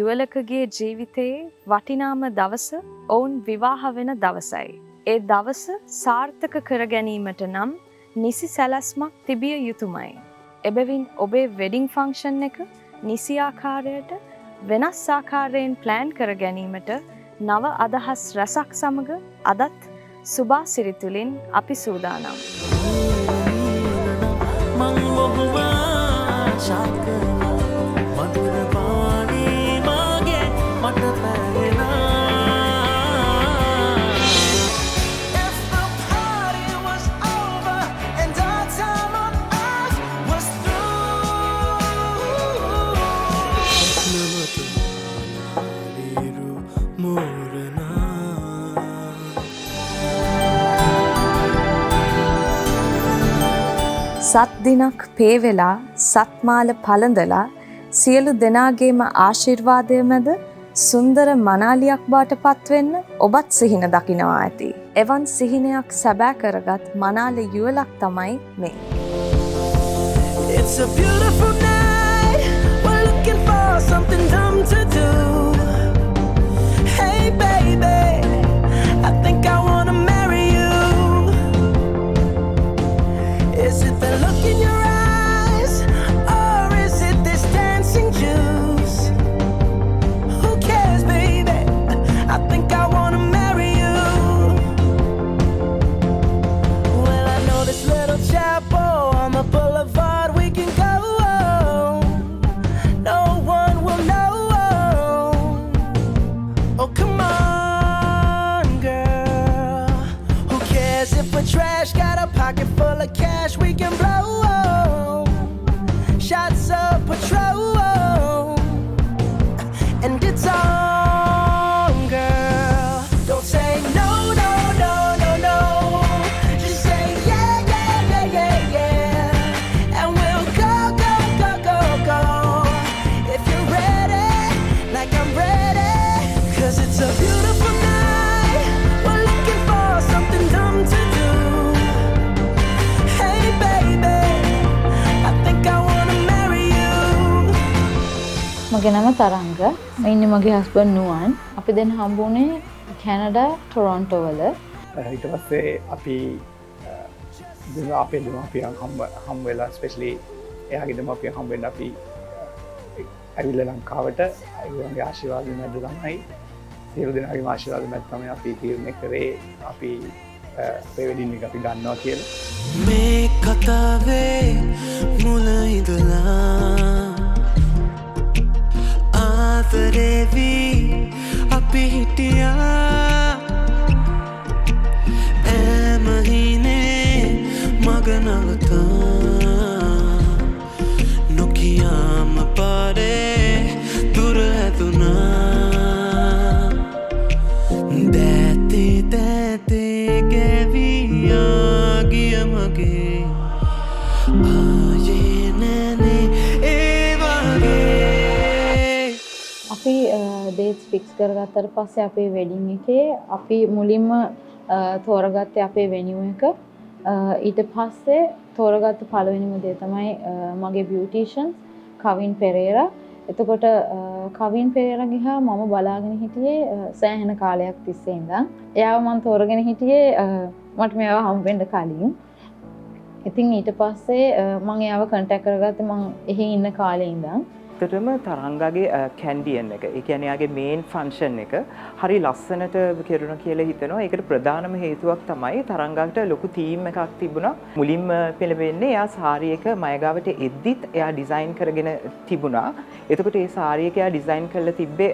යුවලකගේ ජීවිතයේ වටිනාම දවස ඔවුන් විවාහ වෙන දවසයි. ඒ දවස සාර්ථක කර ගැනීමට නම් නිසි සැලැස්මක් තිබිය යුතුමයි. එබැවින් ඔබේ වෙඩින් ෆංක්ෂන් එක නිසි ආකාරයට වෙනස් ආකාරයෙන් ප්ලෑන් කර ගැනීමට නව අදහස් රැසක් සමග අදත් සුභා සිරිතුලින් අපි සූදානම්. සත් දිනක් පේවෙලා සත්මාල පළඳලා සියලු දෙනාගේම ආශිර්වාදය මැද සුන්දර මනාලියක් බවට පත්වෙන්න ඔබත් සිහින දකිනවා ඇති. එවන් සිහිනයක් සැබෑ කරගත් මනාල යුවලක් තමයි මේ. It's a beautiful night. We're looking for something dumb to do. Hey baby, I think I wanna marry you. Is it the look in your eyes, or is it this dancing juice? Who cares, baby? I think I wanna marry you. Well, I know this little chapel on the boulevard we can go. No one will know. Oh, come on, girl. Who cares if we're trash? Got a pocket full of cash we can blow. Shots of Patrol, and it's on, girl. Don't say no, no, no, no, no. Just say yeah, yeah, yeah, yeah, yeah. And we'll go, go, go, go, go. If you're ready, like I'm ready. 'Cause it's a beautiful night. We're looking for something dumb to do. Hey baby, I think I wanna marry you. මගේ නම තරංග. මම ඉන්නේ මගේ husband නුවන්. අපි දැන් හම්බුනේ Canada Toronto වල. ඊට පස්සේ අපි අපේ දෙමාපියන් හම් වෙලා ස්පෙෂලි එයාගේ දෙමාපියන් හම් වෙන්න අපි ඇවිල්ලා ලංකාවට ඒගොල්ලන්ගේ ආශිර්වාද මැද තමයි සියලු දෙනාගේ ආශිර්වාද මැද තමයි අපි තීරණය කරේ අපි අපේ වෙඩින් එක අපි ගන්නවා කියලා. මේ කතාවේ මුල ඉඳලා ආදරේවි අපි හිටියා එමහිනේ මගනවතා නොකියාම පාරේ දුර ඇතුනා දැති දැති ගැවියා ගිය මගේ ආයේ නැනේ ඒ වගේ. අපි ඩේට්ස් ෆික්ස් කරගත්තට පස්සේ අපේ වෙඩින් එකේ අපි මුලින්ම තෝරගත්තේ අපේ වෙනියු එක. ඊට පස්සේ තෝරගත්ත පළවෙනිම දේ තමයි මගේ බියුටිෂියන් කවින් පෙරේරා. එතකොට කවින් පෙරේරා ගිහා මම බලාගෙන හිටියේ සෑහෙන කාලයක් තිස්සේ ඉඳන්. එයාව මම තෝරගෙන හිටියේ මට මේවා හම්බ වෙන්න කලින්. ඉතින් ඊට පස්සේ මම එයාව කන්ටැක්ට් කරගත්තේ මම එහි ඉන්න කාලේ ඉඳන්. ඇත්තටම තරංගගේ කැන්ඩියන් එක, ඒ කියන්නේ යාගේ මේන් ෆන්ක්ෂන් එක හරි ලස්සනට කෙරුණා කියලා හිතනවා. ඒකට ප්‍රධානම හේතුවක් තමයි තරංගකට ලොකු තීම් එකක් තිබුණා. මුලින්ම පෙළඹෙන්නේ එයා සාරි එක මයගාවට එද්දිත් එයා ඩිසයින් කරගෙන තිබුණා. එතකොට ඒ සාරි එක එයා ඩිසයින් කරලා තිබ්බේ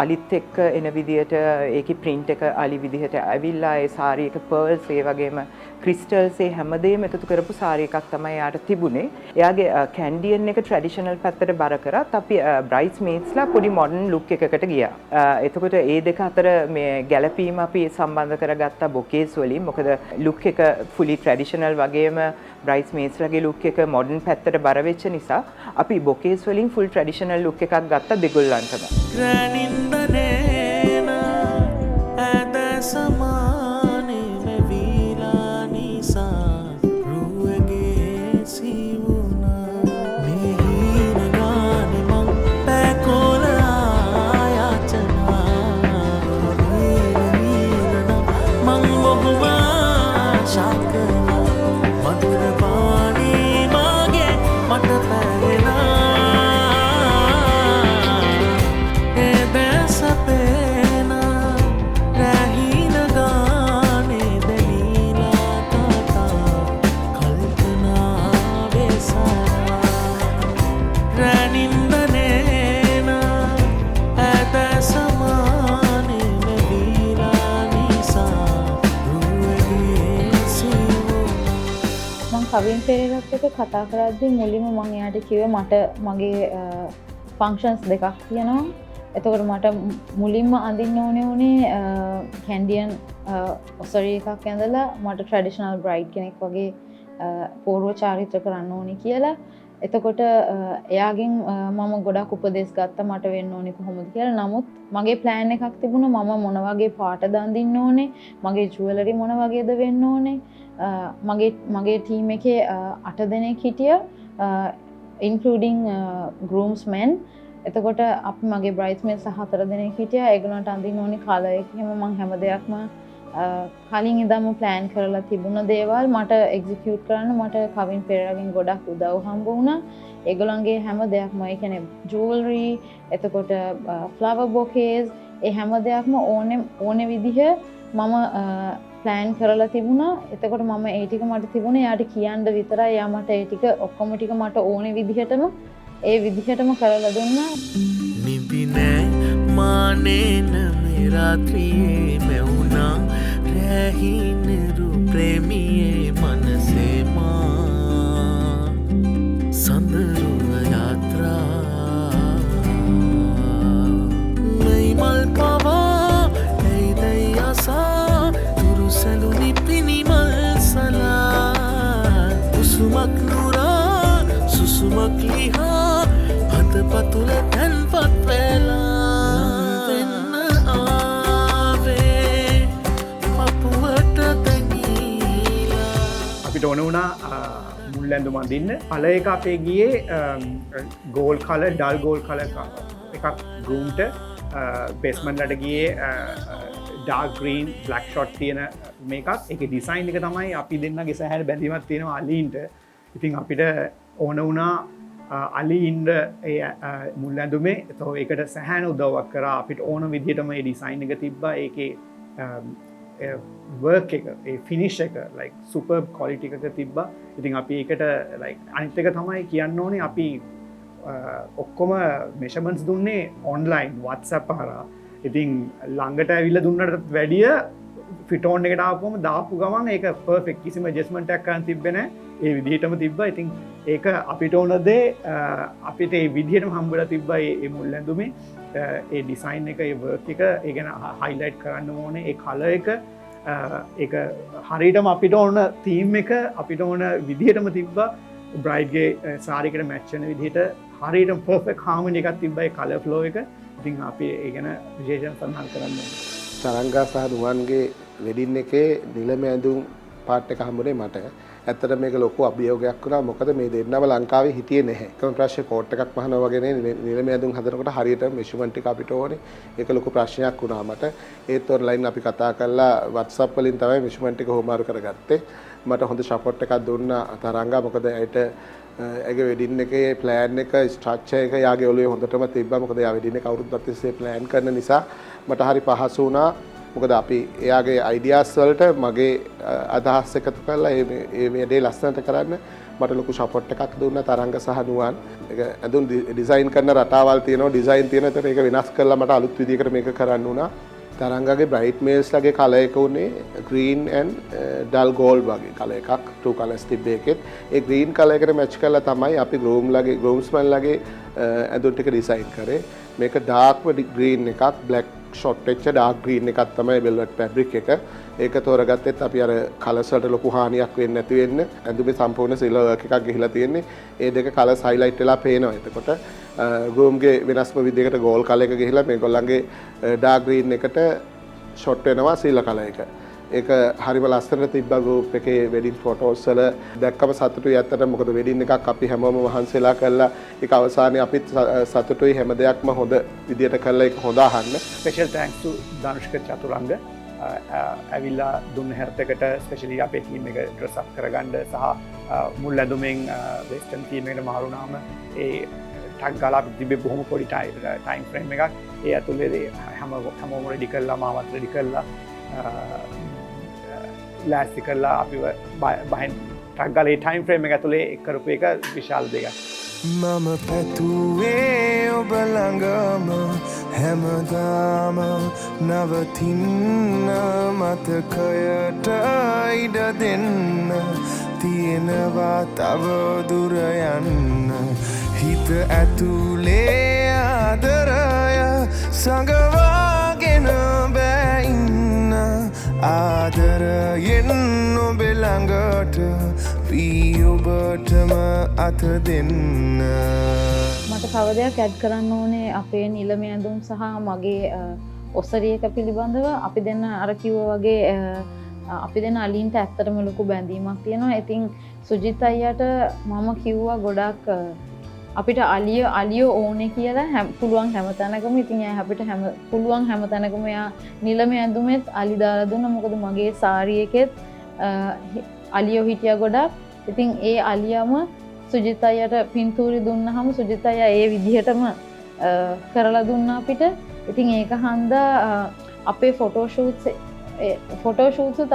අලිත් එක්ක එන විදියට, ඒකේ print එක අලි විදිහට ඇවිල්ලා ඒ සාරි එක pearls ඒ වගේම crystals ඒ හැමදේම එකතු කරපු සාරි එකක් තමයි එයාට තිබුණේ. එයාගේ කැන්ඩියන් එක ට්‍රැඩිෂනල් පැත්තට බර කරත් අපි බ්‍රයිඩ්ස්මේඩ්ස්ලා පොඩි මොඩර්න් ලුක් එකකට ගියා. එතකොට ඒ දෙක අතර මේ ගැළපීම අපි සම්බන්ධ කරගත්තා බොකේස් වලින්. මොකද ලුක් එක fully traditional වගේම බ්‍රයිඩ්ස්මේඩ්ස්ලාගේ ලුක් එක මොඩර්න් පැත්තට බර වෙච්ච නිසා අපි බොකේස් වලින් full traditional ලුක් එකක් ගත්තා දෙගොල්ලන්ටම. කවින් පෙරේරත් එක්ක කතා කරද්දී මුලින්ම මම එයාට කිව්වේ මට මගේ ෆන්ක්ෂන්ස් දෙකක් තියෙනවා. එතකොට මට මුලින්ම අඳින්න ඕනේ උනේ කැන්ඩියන් ඔසරි එකක් ඇඳලා මට ට්‍රැඩිෂනල් බ්‍රයිඩ් කෙනෙක් වගේ පූර්ව චාරිත්‍ර කරන්න ඕනේ කියලා. එතකොට එයාගෙන් මම ගොඩක් උපදෙස් ගත්තා මට වෙන්න ඕනේ කොහොමද කියලා. නමුත් මගේ ප්ලෑන් එකක් තිබුණා මම මොන වගේ පාටද අඳින්න ඕනේ, මගේ ජුවලරි මොන වගේද වෙන්න ඕනේ. මගේ ටීම් එකේ 8 දෙනෙක් හිටියා including groomsmen. එතකොට අපි මගේ බ්‍රයිඩ්ස්මේඩ්ස් 4 දෙනෙක් හිටියා. ඒගොල්ලන්ට අඳින්න ඕනේ කලර් එක. එහෙම මම හැම දෙයක්ම කලින් ඉඳන්ම ප්ලෑන් කරලා තිබුණ දේවල් මට එක්සිකියුට් කරන්න මට කවින් පෙරේරාගෙන් ගොඩක් උදව් හම්බ වුණා. ඒගොල්ලන්ගේ හැම දෙයක්ම ඒ කියන්නේ ජුවලරි, එතකොට ෆ්ලවර් බොකේස්, ඒ හැම දෙයක්ම ඕනේ විදිහ මම ප්ලෑන් කරලා තිබුණා. එතකොට මම ඒ ටික මට තිබුණේ යාට කියන්න විතරයි. යා මට ඒ ටික ඔක්කොම ටික මට ඕනේ විදිහටම ඒ විදිහටම කරලා දුන්නා. නිබිනෑ මානේන මේ රාත්‍රියේ මෙවුනා රැහිනරු ප්‍රේමියේ මනසේ මා සඳරුව යාත්‍රා මයිමල් පවා ඇයිදයි අසා තුරුසැලුනි පිනිමල් සලා උසුමක් නුරා සුසුමක් ලිහා පතුල තැන්පත් වෙලා වෙන්න ආවේ පපුවට තැඟීලා. අපිට ඕන වුණා මුල් ඇඳුම් අඳින්න. පළ එක අපේ ගියේ gold colour, dull gold colour එකක් ග්‍රූම්ට. බේස්මන්ට්ලට ගියේ ඩාර්ක් ග්‍රීන් බ්ලැක් ෂොට් තියෙන මේකක්. ඒකේ ඩිසයින් එක තමයි අපි දෙන්නගේ සැහැර බැඳීමක් තියෙනවා අලීන්ට. ඉතින් අපිට ඕන වුණා අලීන්ට මුල් ඇඳුමේ. තෝ ඒකට සැහැන උදව්වක් කරා. අපිට ඕන විදිහටම ඒ ඩිසයින් එක තිබ්බා. ඒකේ වර්ක් එක, ඒ ෆිනිෂ් එක like සුපර් ක්වොලිටි එකක තිබ්බා. ඉතින් අපි ඒකට like අනිත් එක තමයි කියන්න ඕනේ අපි ඔක්කොම මෙෂර්මන්ට්ස් දුන්නේ ඔන්ලයින් WhatsApp හරහා. ඉතින් ළඟට ඇවිල්ලා දුන්නට වැඩිය ෆිටෝන් එකට ආපුවම දාපු ගමන් ඒක පර්ෆෙක්ට්. කිසිම ඇඩ්ජස්ට්මන්ට් එකක් කරන්න තිබ්බේ නැහැ. ඒ විදිහටම තිබ්බා. ඉතින් ඒක අපිට ඕන දේ අපිට ඒ විදිහටම හම්බුලා තිබ්බා. ඒ මුල් ඇඳුමේ ඒ ඩිසයින් එක, ඒ වර්ක් එක, ඒ ගැන හයිලයිට් කරන්න ඕනේ. ඒ කලර් එක, ඒක හරියටම අපිට ඕන තීම් එක අපිට ඕන විදිහටම තිබ්බා. බ්‍රයිඩ්ගේ සාරිකට මැච් වෙන විදිහට හරියටම පර්ෆෙක්ට් හාමනි එකක් තිබ්බා ඒ කලර් ෆ්ලෝ එක. ඉතින් අපි ඒ ගැන විශේෂයෙන් සඳහන් කරන්න ඕනේ. තරංගා සහ නුවන්ගේ වෙඩින් එකේ නිලම ඇඳුම් පාට් එක හම්බුනේ මට. ඇත්තට මේක ලොකු අභියෝගයක් වුණා. මොකද මේ දෙන්නම ලංකාවේ හිටියේ නැහැ. එකම ප්‍රශ්නේ කෝට් එකක් වහනවා වගේ නේ නිලම ඇඳුම් හදනකොට හරියට මෙෂර්මන්ට් එක අපිට ඕනේ. ඒක ලොකු ප්‍රශ්නයක් වුණා මට. ඒත් ඔන්ලයින් අපි කතා කරලා WhatsApp වලින් තමයි මෙෂර්මන්ට් එක හොමාරු කරගත්තේ. මට හොඳ සපෝට් එකක් දුන්නා තරංගා. මොකද ඇයට ඇගේ වෙඩින් එකේ ප්ලෑන් එක, ස්ට්‍රක්චර් එක යාගේ ඔළුවේ හොඳටම තිබ්බා. මොකද යා වෙඩින් එක අවුරුද්දක් තිස්සේ ප්ලෑන් කරන නිසා මට හරි පහසු වුණා. මොකද අපි එයාගේ අයිඩියාස් වලට මගේ අදහස් එකතු කරලා මේ දේ ලස්සනට කරන්න මට ලොකු සපෝට් එකක් දුන්නා තරංග සහ නුවන්. ඒක ඇඳුම් ඩිසයින් කරන රටාවල් තියෙනවා, ඩිසයින් තියෙන. ඒතර ඒක වෙනස් කරලා මට අලුත් විදිහකට මේක කරන්න වුණා. තරංගගේ බ්‍රයිඩ්මේඩ්ස්ලාගේ කලර් එක උනේ green and dull gold වගේ කලර් එකක්. two colors තිබ්බේ එකෙත්. ඒ green කලර් එකට මැච් කරලා තමයි අපි groomsmanලාගේ ඇඳුම් ටික ඩිසයින් කරේ. මේක dark green එකක්, black shot වෙච්ච dark green එකක් තමයි velvet fabric එක. ඒක තෝරගත්තෙත් අපි අර කලර්ස් වලට ලොකු හානියක් වෙන්නේ නැති වෙන්න. ඇඳුමේ සම්පූර්ණ සිල්වර් වර්ක් එකක් ගිහිලා තියෙන්නේ. ඒ දෙක කලර්ස් highlight වෙලා පේනවා. එතකොට groomගේ වෙනස්ම විදිහකට gold color එක ගිහිලා මේගොල්ලන්ගේ dark green එකට shot වෙනවා silver color එක. ඒක හරිම ලස්සනට තිබ්බා group එකේ wedding photos වල. දැක්කම සතුටුයි ඇත්තට. මොකද wedding එකක් අපි හැමෝම මහන්සිලා කළා. ඒක අවසානයේ අපිත් සතුටුයි හැම දෙයක්ම හොඳ විදියට කළා. ඒක හොඳ අහන්න. ස්පෙෂල් තැන්ක්ස් ටු ධනුෂ්ක චතුරංග. ඇවිල්ලා දුන්න හැරතකට ස්පෙෂලි අපේ ටීම් එක ඩ්‍රෙස් අප් කරගන්න සහ මුල් ඇඳුමෙන් වෙස්ටර්න් තීම් එකට මාරුනාම ඒ ටක් ගාලා අපි තිබ්බේ බොහොම පොඩි ටයිම් ෆ්‍රේම් එකක්. ඒ ඇතුලේ හැමෝම රෙඩි කළා, මාවත් රෙඩි කළා, ලෑස්ති කරලා අපිව බහින් ටක් ගාලා ඒ ටයිම් ෆ්‍රේම් එක ඇතුලේ කරපු එක විශාල දෙයක්. මම පැතුවේ ඔබ ළඟම හැමදාම නවතින්න මතකයට ඉඩ දෙන්න තියෙනවා තව දුර යන්න හිත ඇතුලේ ආදරය සඟවාගෙන බෑ ඉන්න ආදරයෙන් ඔබේ ළඟට වී ඔබටම අත දෙන්න මට තව දෙයක් ඇඩ් කරන්න ඕනේ අපේ නිලම ඇඳුම් සහ මගේ ඔසරියක පිළිබඳව අපි දෙන්න අර කිව්වා වගේ අපි දෙන්න අලින්ට ඇත්තටම ලොකු බැඳීමක් තියෙනවා. ඉතින් සුජිත් අයියට මම කිව්වා ගොඩක් අපිට අලිය ඕනේ කියලා පුළුවන් හැම තැනකම. ඉතින් එයා අපිට පුළුවන් හැම තැනකම එයා නිලම ඇඳුමෙත් අලි දාලා දුන්නා. මොකද මගේ සාරි එකෙත් අලියෝ හිටියා ගොඩක්. ඉතින් ඒ අලියම සුජිත් අයියට පින්තූරි දුන්නාම සුජිත් අයියා ඒ විදිහටම කරලා දුන්නා අපිට. ඉතින් ඒක හන්දා අපේ ෆොටෝෂූට්ස්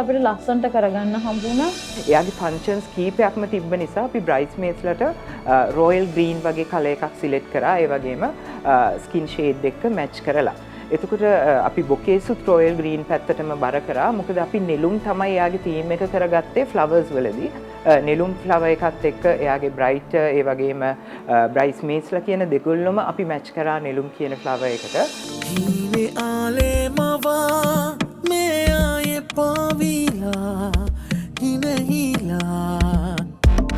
අපිට ලස්සනට කරගන්න හම්බුණා. එයාගේ ෆන්ක්ෂන්ස් කීපයක්ම තිබ්බ නිසා අපි බ්‍රයිඩ්ස්මේඩ්ස්ලට රොයල් ග්‍රීන් වගේ කලර් එකක් සිලෙක්ට් කරා. ඒ වගේම ස්කින් ෂේඩ් එක මැච් කරලා. එතකොට අපි බොකේසුත් රොයල් ග්‍රීන් පැත්තටම බර කරා. මොකද අපි නෙළුම් තමයි එයාගේ තීම් එක කරගත්තේ ෆ්ලවර්ස් වලදී. නෙළුම් ෆ්ලවර් එකත් එක්ක එයාගේ බ්‍රයිට් ඒ වගේම බ්‍රයිඩ්ස්මේඩ්ස්ලා කියන දෙගොල්ලම අපි මැච් කරා නෙළුම් කියන ෆ්ලවර් එකට. ජීවේ ආලේමවා මේ ආයේ පාවිලා හිනහිලා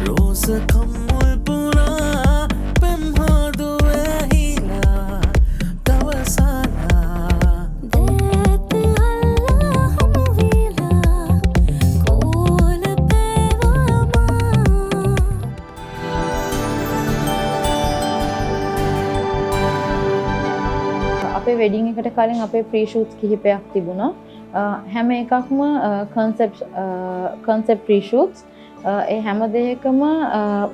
රෝස කම්මුල් පුරා පෙම්හාදු ඇහිලා දවසලා දේත අල්ලා හමුවිලා කෝල පේවාමා අපේ වෙඩින් එකට කලින් අපේ ප්‍රී ෂූට්ස් කිහිපයක් තිබුණා. හැම එකක්ම කන්සෙප්ට් ප්‍රී ෂූට්ස්. ඒ හැම දෙයකම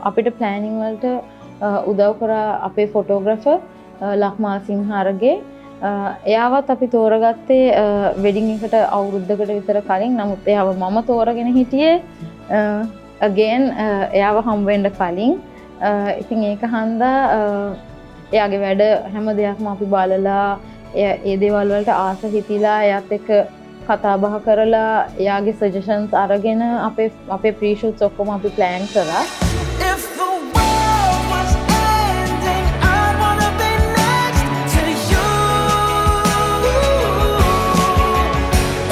අපිට ප්ලෑනින් වලට උදව් කරා අපේ ෆොටෝග්‍රැෆර් ලක්මාල් සිංහාරගේ. එයාවත් අපි තෝරගත්තේ වෙඩින් එකට අවුරුද්දකට විතර කලින්. නමුත් එයාව මම තෝරගෙන හිටියේ again එයාව හම්බ වෙන්න කලින්. ඉතින් ඒක හන්දා එයාගේ වැඩ හැම දෙයක්ම අපි බලලා ඒ දේවල් වලට ආස හිතිලා එයාත් එක්ක කතා බහ කරලා එයාගේ සජෙෂන්ස් අරගෙන අපේ ප්‍රී ෂූට්ස් ඔක්කොම අපි ප්ලෑන් කරා. If the world was ending, I'd wanna be next to you.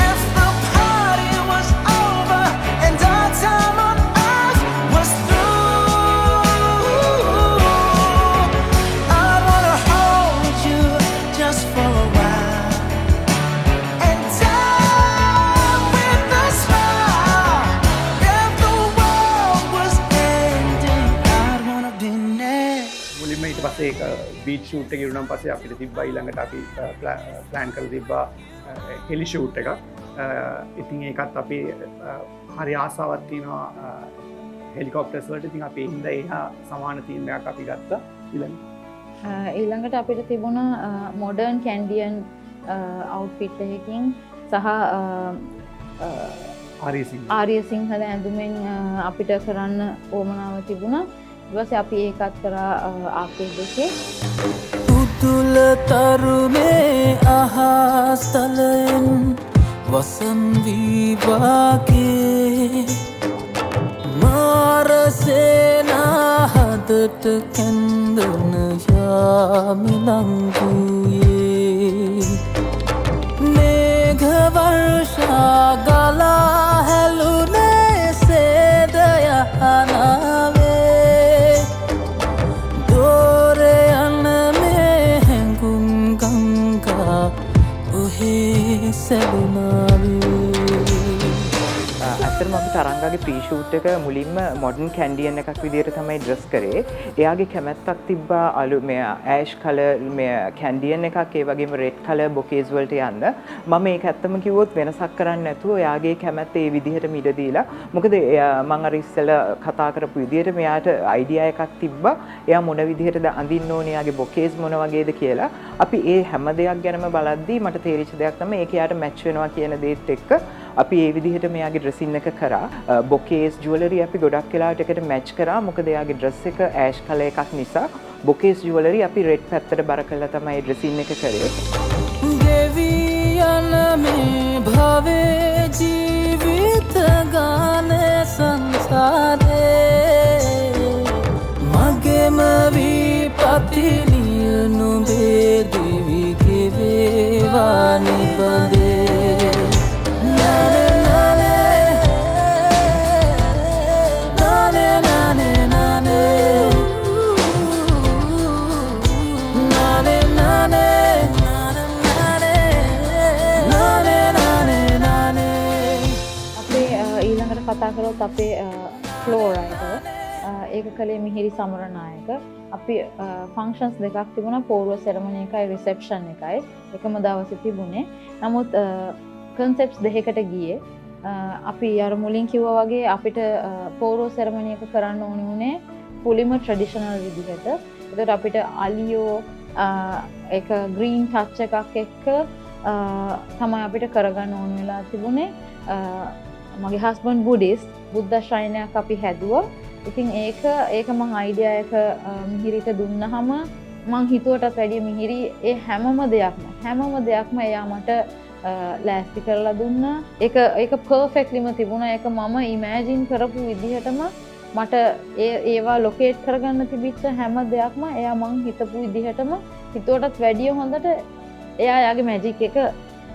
If the party was over and our time on earth was through, I'd wanna hold you just for a while and die with a smile. If the world was ending, I'd wanna be next. මුලින්ම ඊට පස්සේ ඒක beach shoot එක ඉරුණාන් පස්සේ අපිට තිබ්බා ඊළඟට අපි ප්ලෑන් කරලා තිබ්බා හෙලි ෂූට් එකක්. ඉතින් ඒකත් අපි හරි ආසාවක් තියෙනවා හෙලිකොප්ටර්ස් වලට. ඉතින් අපි හින්දා ඒහා සමාන තීම් එකක් අපි ගත්තා ඊළඟට. ඊළඟට අපිට තිබුණා මොඩර්න් කැන්ඩියන් අවුට්ෆිට් එකකින් සහ ආර්ය සිංහල ඇඳුමෙන් අපිට කරන්න ඕමනාව තිබුණා. ඊට පස්සේ අපි ඒකත් කරා ආකේඩ් එකේ. උතුල තරුමේ අහස්තලෙන් වසන් විවාගේ මාරසේනා හදට කැන්දන යාමිලංගුයේ මේඝ වර්ෂා ගලා හැලුනේ සේදයහනාවේ දෝරේ යන මේ හැඟුම් ගංගා ඔහේ සැලුනාවේ. ඇත්තටම අපි තරංගාගේ ප්‍රී ෂූට් එක මුලින්ම මොඩර්න් කැන්ඩියන් එකක් විදිහට තමයි ඩ්‍රෙස් කරේ. එයාගේ කැමැත්තක් තිබ්බා අලු මේ ඇෂ් කලර් මේ කැන්ඩියන් එකක් ඒ වගේම රෙඩ් කලර් බොකේස් වලට යන්න. මම ඒක ඇත්තම කිව්වොත් වෙනසක් කරන්නේ නැතුව එයාගේ කැමැත්ත ඒ විදිහටම ඉඩ දීලා. මොකද මම අර ඉස්සෙල්ලා කතා කරපු විදිහට මෙයාට අයිඩියා එකක් තිබ්බා. එයා මොන විදිහටද අඳින්න ඕනේ, එයාගේ බොකේස් මොන වගේද කියලා. අපි ඒ හැම දෙයක් ගැනම බලද්දී මට තේරිච්ච දෙයක් තමයි ඒක එයාට මැච් වෙනවා කියන දේත් එක්ක අපි ඒ විදිහට මෙයාගේ ඩ්‍රෙසින් එක කරා. බොකේස් ජුවලරි අපි ගොඩක් වෙලාවට එකට මැච් කරා. මොකද එයාගේ ඩ්‍රෙස් එක ඇෂ් කලර් එකක් නිසා බොකේස් ජුවලරි අපි රෙඩ් පැත්තට බර කරලා තමයි ඩ්‍රෙසින් එක කරේ. ගෙවි යන මේ භවයේ ජීවිත ගානේ සංසාරේ මගේම විපතිනිය නුඹේ දිවි ගෙවේවා නිබඳේ නානේ නානේ නානේ නානේ නානේ නානේ අපේ ඊළඟට කතා කරොත් අපේ ෆ්ලෝරයිට ඒක කළේ මිහිරි සමරනායක. අපි ෆංක්ෂන්ස් දෙකක් තිබුණා, පෝරුව සෙරමනි එකයි රිසෙප්ෂන් එකයි එකම දවසේ තිබුණේ. නමුත් කන්සෙප්ට්ස් දෙකකට ගියේ. අපි අර මුලින් කිව්වා වගේ අපිට පෝරුව සෙරමනි එක කරන්න ඕනේ උනේ පුලිම ට්‍රැඩිෂනල් විදිහට. ඒකට අපිට අලියෝ එක ග්‍රීන් ටච් එකක් එක්ක තමයි අපිට කරගන්න ඕන වෙලා තිබුණේ. මගේ හස්බන්ඩ් බුද්දිස්ට්, බුද්ධ ශ්‍රායනයක් අපි හැදුවා. ඉතින් ඒක මං අයිඩියා එක මිහිරිට දුන්නහම මං හිතුවටත් වැඩිය මිහිරි ඒ හැමම දෙයක්ම එයා මට ලෑස්ති කරලා දුන්නා. ඒක පර්ෆෙක්ට්ලිම තිබුණා. ඒක මම ඉමෑජින් කරපු විදිහටම මට ඒවා ලොකේට් කරගන්න තිබිච්ච හැම දෙයක්ම එයා මං හිතපු විදිහටම හිතුවටත් වැඩිය හොඳට එයා යාගේ මැජික් එක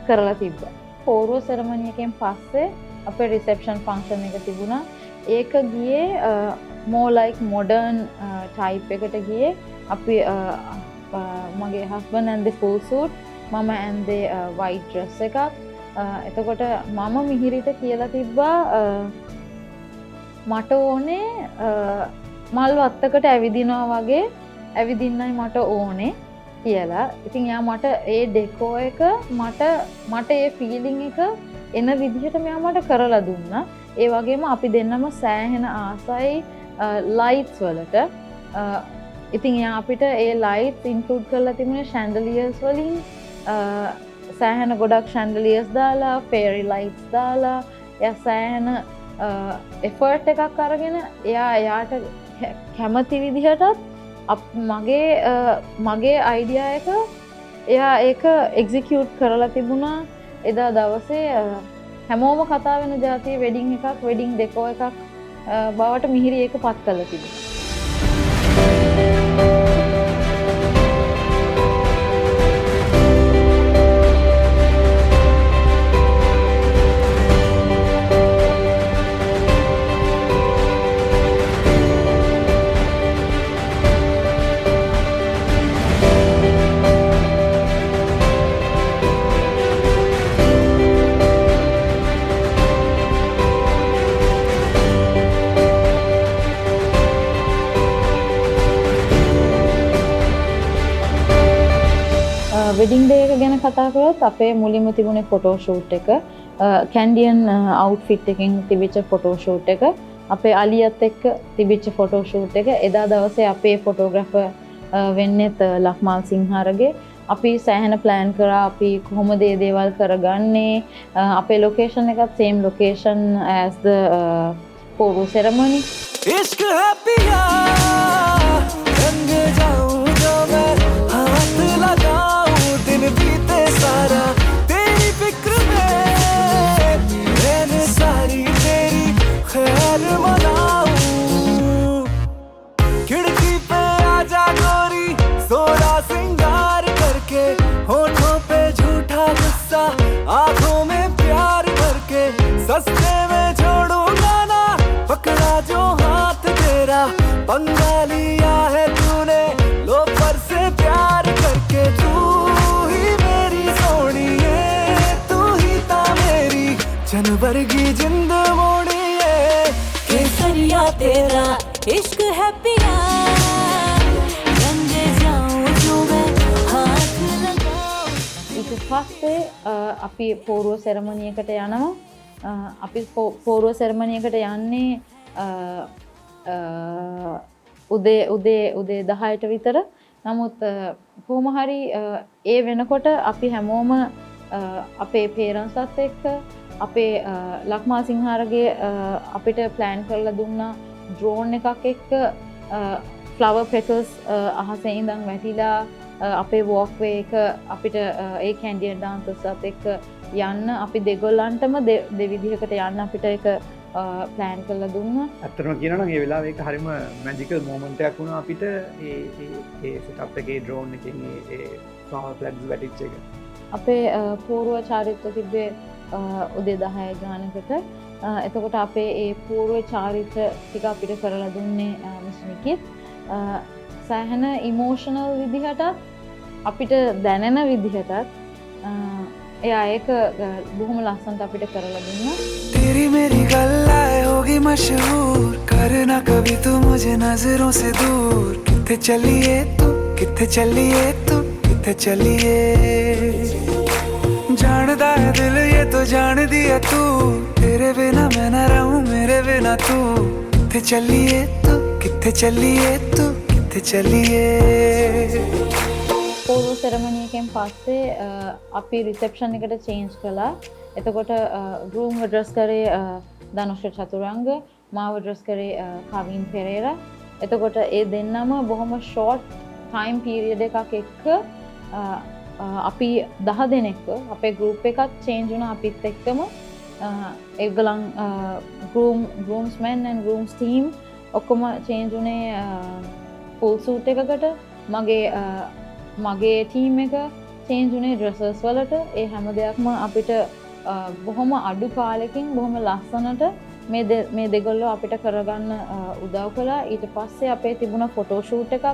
කරලා තිබ්බා. පෝරුව සෙරමනි එකෙන් පස්සේ අපේ රිසෙප්ෂන් ෆංක්ෂන් එක තිබුණා. ඒක ගියේ more like modern type එකට ගියේ. අපි මගේ හස්බන්ඩ් ඇන්දේ full suit, මම ඇන්දේ white dress එකක්. එතකොට මම මිහිරිට කියලා තිබ්බා මට ඕනේ මල් වත්තකට ඇවිදිනවා වගේ ඇවිදින්නයි මට ඕනේ කියලා. ඉතින් එයා මට ඒ ඩෙකෝ එක මට ඒ ෆීලිං එක එන විදිහට මෙයා මට කරලා දුන්නා. ඒ වගේම අපි දෙන්නම සෑහෙන ආසයි ලයිට්ස් වලට. ඉතින් එයා අපිට ඒ ලයිට්ස් ඉන්ක්ලූඩ් කරලා තිබුණේ ෂැන්ඩලියර්ස් වලින්. සෑහෙන ගොඩක් ෂැන්ඩලියර්ස් දාලා, ෆේරි ලයිට්ස් දාලා, එයා සෑහෙන එෆර්ට් එකක් අරගෙන එයාට කැමති විදිහටත් මගේ අයිඩියා එක එයා ඒක එක්සිකියුට් කරලා තිබුණා. එදා දවසේ හැමෝම කතා වෙන ජාතිය වෙඩින් එකක්, වෙඩින් ඩෙකෝ එකක් බවට මිහිරි ඒක පත් කරලා තිබුණා. වෙඩින් ඩේ එක ගැන කතා කරොත් අපේ මුලින්ම තිබුණේ ෆොටෝ ෂූට් එක. කැන්ඩියන් අවුට්ෆිට් එකකින් තිබිච්ච ෆොටෝ ෂූට් එක. අපේ අලියත් එක්ක තිබිච්ච ෆොටෝ ෂූට් එක. එදා දවසේ අපේ ෆොටෝග්‍රැෆර් වෙන්නෙත් ලක්මාල් සිංහාරගේ. අපි සෑහෙන ප්ලෑන් කරා අපි කොහොමද මේ දේවල් කරගන්නේ. අපේ ලොකේෂන් එකත් same location as the photo ceremony. इश्क है पिया रंग जाऊं जो मैं हाथ लगाऊं दिन बीते सारा तेरी फिक्र में मैंने सारी तेरी खैर मनाऊं खिड़की पे आजा गोरी सोरा सिंगार करके होठों पे झूठा गुस्सा आंखों में प्यार भर के सस्ते में छोड़ूंगा ना पकड़ा जो हाथ तेरा पंगा लिया है तूने लो पर से प्यार करके तू ही मेरी सोनी है तू ही था मेरी जनवर की जिंद मोड़ी है केसरिया तेरा इश्क है पिया रंग जाऊं जो मैं हाथ लगाऊं. ඊට පස්සේ අපි පෝරුව සෙරමනි එකට යනවා. අපි පෝරුව සෙරමනි එකට යන්නේ උදේ 10ට විතර. නමුත් කොහොම හරි ඒ වෙනකොට අපි හැමෝම අපේ පේරන්ට්ස්ත් එක්ක අපේ ලක්මා සිංහාරගේ අපිට ප්ලෑන් කරලා දුන්නා ඩ්‍රෝන් එකක් එක්ක ෆ්ලවර් පෙටල්ස් අහසේ ඉඳන් වැටිලා අපේ වෝක්වේ එක අපිට ඒ කැන්ඩියන් ඩාන්සර්ස්ත් එක්ක යන්න අපි දෙගොල්ලන්ටම දෙවිදිහකට යන්න අපිට ඒක ප්ලෑන් කරලා දුන්නා. ඇත්තටම කියනවා නම් ඒ වෙලාවේ ඒක හරිම මැජිකල් මොමන්ට් එකක් වුණා අපිට ඒ සෙටප් එකේ ඩ්‍රෝන් එකෙන් ඒ ෆ්ලවර් ෆ්ලැග්ස් වැටිච්ච එක. අපේ පූර්ව චාරිත්‍ර තිබ්බේ උදේ 10 ගානකට. එතකොට අපේ ඒ පූර්ව චාරිත්‍ර ටික අපිට කරලා දුන්නේ මිස් නිකිත්. සෑහෙන ඉමෝෂනල් විදිහටත් අපිට දැනෙන විදිහටත් එයා ඒක බොහොම ලස්සනට අපිට කරලා දුන්නා. तेरी मेरी गल्लाएं होगी मशहूर करना कभी तू मुझे नजरों से दूर किथे चलिए तू किथे चलिए तू किथे चलिए जानदा है दिल ये तो जान दिया तू तेरे बिना मैं न रहूं मेरे बिना तू किथे चलिए तू किथे चलिए तू किथे चलिए පූර්ව සෙරමනි එකෙන් පස්සේ අපි රිසෙප්ෂන් එකට චේන්ජ් කළා. එතකොට ගෲම් ඩ්‍රෙස් කරේ ධනුෂ චතුරංග, මාව ඩ්‍රෙස් කරේ කවින් පෙරේරා. එතකොට ඒ දෙන්නම බොහොම ෂෝට් ටයිම් පීරියඩ් එකක් එක්ක අපි 10 දෙනෙක්ව අපේ ගෲප් එකත් චේන්ජ් වුණා අපිත් එක්කම. ඒගොල්ලන් ගෲම්ස්මෙන් and grooms team ඔක්කොම චේන්ජ් වුණේ ෆුල් සූට් එකකට. මගේ ටීම් එක චේන්ජ් වුණේ ඩ්‍රෙසර්ස් වලට. ඒ හැම දෙයක්ම අපිට බොහොම අඩු කාලෙකින් බොහොම ලස්සනට මේ දෙගොල්ලෝ අපිට කරගන්න උදව් කළා. ඊට පස්සේ අපේ තිබුණ ෆොටෝ ෂූට් එකක්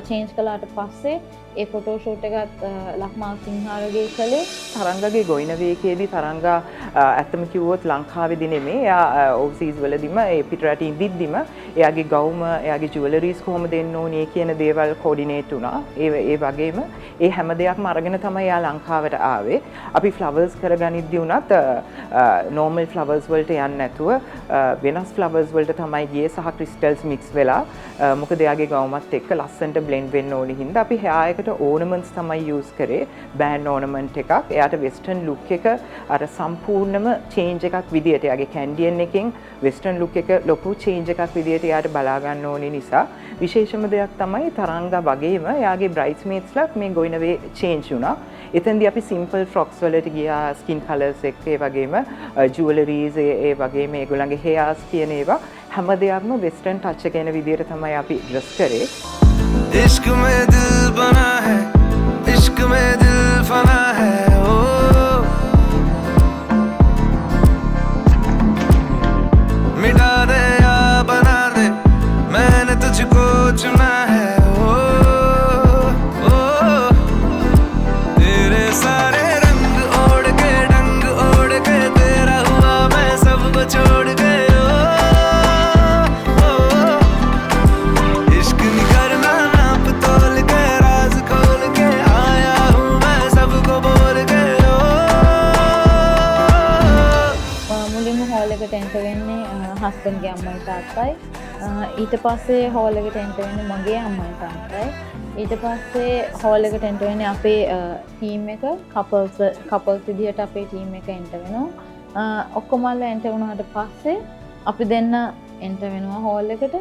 චේන්ජ් කළාට පස්සේ ඒ ෆොටෝ ෂූට් එකත් ලක්මාල් සිංහාරගේ කළේ. තරංගගේ ගොයින වේකේදී තරංගා ඇත්තම කිව්වොත් ලංකාවේදී නෙමෙයි එයා ඕවර්සීස් වලදීම ඒ පිටරට ඉඳිද්දිම එයාගේ ගවුම එයාගේ ජුවලරීස් කොහොමද දෙන්න ඕනේ කියන දේවල් කෝඩිනේට් වුණා. ඒ වගේම ඒ හැම දෙයක්ම අරගෙන තමයි එයා ලංකාවට ආවේ. අපි ෆ්ලවර්ස් කරගනිද්දී උනත් නෝමල් ෆ්ලවර්ස් වලට යන්නේ නැතුව වෙනස් ෆ්ලවර්ස් වලට තමයි ගියේ සහ ක්‍රිස්ටල්ස් මික්ස් වෙලා. මොකද එයාගේ ගවුමත් එක්ක ලස්සනට බ්ලෙන්ඩ් වෙන්න ඕනේ හින්දා අපි hair එකට ඕනමන්ට්ස් තමයි යූස් කරේ. බෑන්ඩ් ඕනමන්ට් එකක්. එයාට වෙස්ටර්න් ලුක් එක අර සම්පූර්ණම චේන්ජ් එකක් විදියට එයාගේ කැන්ඩියන් එකෙන් වෙස්ටර්න් ලුක් එක ලොකු චේන්ජ් එකක් විදියට එයාට බලා ගන්න ඕනේ නිසා විශේෂම දෙයක් තමයි තරංගා වගේම එයාගේ බ්‍රයිඩ්ස්මේඩ්ස්ලා මේ ගොයිනවේ චේන්ජ් වුණා. එතෙන්දී අපි සිම්පල් ෆ්‍රොක්ස් වලට ගියා ස්කින් කලර්ස් එක්ක ඒ වගේම ජුවලරීස් ඒ වගේම ඒගොල්ලන්ගේ හෙයාර්ස් කියන ඒවා හැම දෙයක්ම වෙස්ටර්න් ටච් එක එන විදියට තමයි අපි ඩ්‍රෙස් කරේ. इश्क में दिल बना है इश्क में दिल फना है ओ मिटा दे या बना दे मैंने तुझको चुना है ओ तेरे सारे रंग ओढ़ के डंग ओढ़ के तेरा हुआ मैं सबको छोड़ के इश्क नहीं करना नाप तोल के राज खोल के आया हूँ मैं सबको बोल के මුලින්ම හෝල් එකට එන්ටර් වෙන්නේ හස්බන්ඩ්ගේ අම්මයි තාත්තයි. ඊට පස්සේ හෝල් එකට එන්ටර් වෙන්නේ මගේ අම්මයි තාත්තයි. ඊට පස්සේ හෝල් එකට එන්ටර් වෙන්නේ අපේ ටීම් එක කපල්ස් විදිහට අපේ ටීම් එක එන්ටර් වෙනවා. ඔක්කොමල්ලා එන්ටර් වුණාට පස්සේ අපි දෙන්න එන්ටර් වෙනවා හෝල් එකට.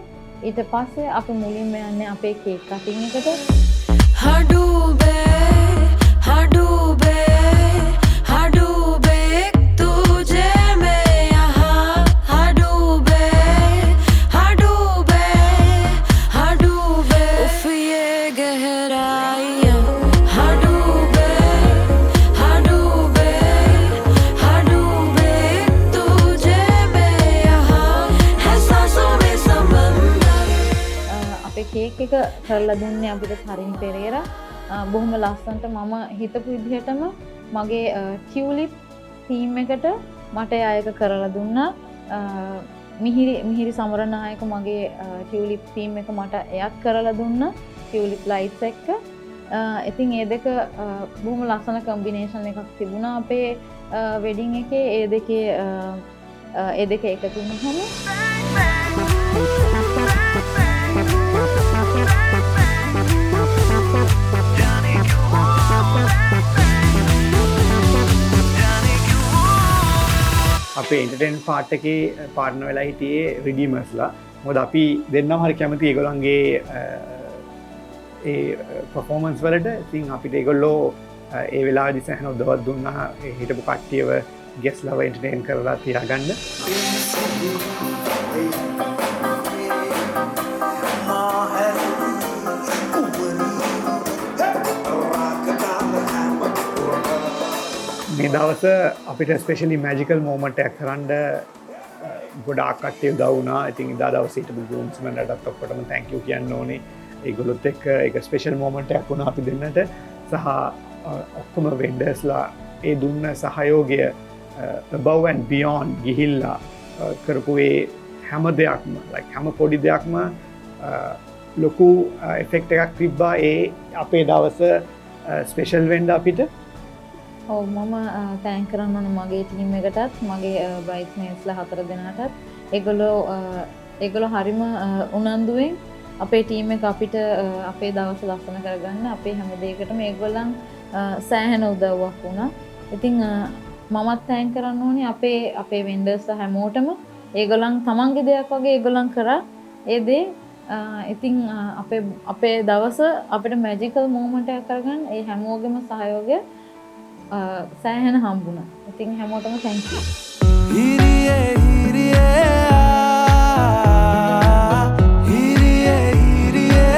ඊට පස්සේ අපි මුලින්ම යන්නේ අපේ කේක් කටින් එකට. हडूबे हडूबे हडूबे तुझे मैं यहाँ हडूबे हडूबे हडूबे उफ ये गहराइयाँ हडूबे हडूबे हडूबे तुझे मैं यहाँ है सांसों में समंदर. අපේ කේක් එක කරලා දුන්නේ අපිට කරින් පෙරේරා. බොහොම ලස්සනට මම හිතපු විදිහටම මගේ ටියුලිප් තීම් එකට මට ඒක කරලා දුන්නා. මිහිරි සමරනායක මගේ ටියුලිප් තීම් එක මට එයත් කරලා දුන්නා ටියුලිප් ලයිට්ස් එක්ක. ඉතින් ඒ දෙක බොහොම ලස්සන කම්බිනේෂන් එකක් තිබුණා අපේ වෙඩින් එකේ. ඒ දෙක එකතු වුණාම අපේ එන්ටර්ටේන්මන්ට් පාර්ට් එකේ පාර්ට්නර් වෙලා හිටියේ රිඩීමර්ස්ලා. මොකද අපි දෙන්නම හරි කැමති ඒගොල්ලන්ගේ ඒ පර්ෆෝමන්ස් වලට. ඉතින් අපිට ඒගොල්ලෝ ඒ වෙලාවේදී සෑහෙන උදව්වක් දුන්නා. හිටපු කට්ටියව ගෙස්ලව එන්ටර්ටේන් කරලා තියාගන්න. මේ දවස අපිට ස්පෙෂලි මැජිකල් මෝමන්ට් එකක් කරන්න ගොඩාක් කට්ටිය උදව් වුණා. ඉතින් ඉදා දවසේ හිටපු ග්‍රූම්ස්මන්ලටත් ඔක්කොටම තැන්ක් යූ කියන්න ඕනේ. ඒගොල්ලොත් එක්ක ඒක ස්පෙෂල් මෝමන්ට් එකක් වුණා අපි දෙන්නට. සහ ඔක්කොම වෙන්ඩර්ස්ලා ඒ දුන්න සහයෝගය above and beyond ගිහිල්ලා කරපු ඒ හැම දෙයක්ම හැම පොඩි දෙයක්ම ලොකු එෆෙක්ට් එකක් තිබ්බා ඒ අපේ දවස ස්පෙෂල් වෙන්න අපිට. ඔව් මම තෑන්ක් කරන්න ඕන මගේ ටීම් එකටත් මගේ බ්‍රයිට්මේට්ස්ලා 4 දෙනාටත්. ඒගොල්ලෝ හරිම උනන්දුවෙන් අපේ ටීම් එක අපිට අපේ දවස ලස්සන කරගන්න අපේ හැම දෙයකටම ඒගොල්ලන් සෑහෙන උදව්වක් වුණා. ඉතින් මමත් තෑන්ක් කරන්න ඕනේ අපේ වෙන්ඩර්ස්ලා හැමෝටම. ඒගොල්ලන් තමන්ගේ දෙයක් වගේ ඒගොල්ලන් කරා ඒ දේ. ඉතින් අපේ දවස අපිට මැජිකල් මෝමන්ට් එකක් කරගන්න ඒ හැමෝගෙම සහයෝගය සෑහෙන හම්බුණා. ඉතින් හැමෝටම තැන්ක් යූ. හිරියේ හිරියේ හිරියේ හිරියේ